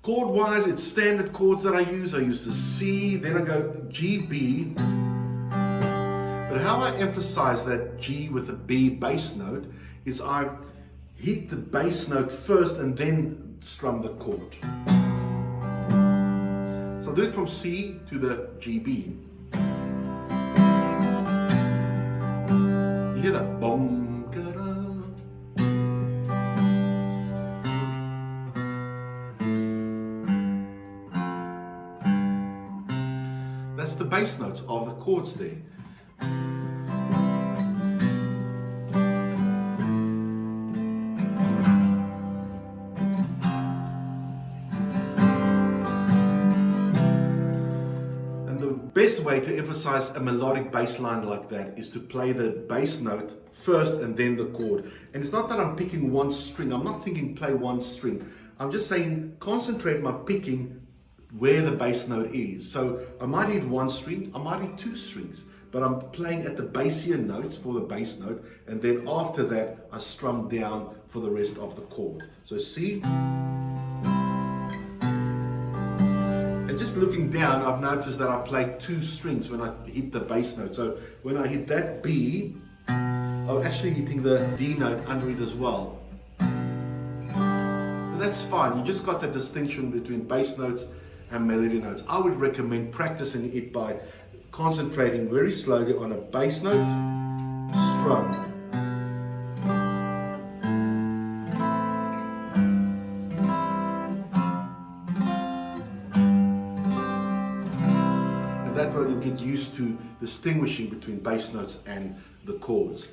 Chord wise, it's standard chords that I use. I use the C, then I go G, B. But how I emphasize that G with a B bass note is I hit the bass note first and then strum the chord. So I'll do it from C to the G, B. You hear that boom, ka-da. That's the bass notes of the chords there. Best way to emphasize a melodic bass line like that is to play the bass note first and then the chord. And it's not that I'm picking one string. I'm not thinking play one string. I'm just saying concentrate my picking where the bass note is. So I might hit one string, I might hit two strings, but I'm playing at the bassier notes for the bass note, and then after that I strum down for the rest of the chord. So C. Just looking down, I've noticed that I play two strings when I hit the bass note. So when I hit that B, I'm actually hitting the D note under it as well. But that's fine. You just got the distinction between bass notes and melody notes. I would recommend practicing it by concentrating very slowly on a bass note, strum. That way you'll get used to distinguishing between bass notes and the chords.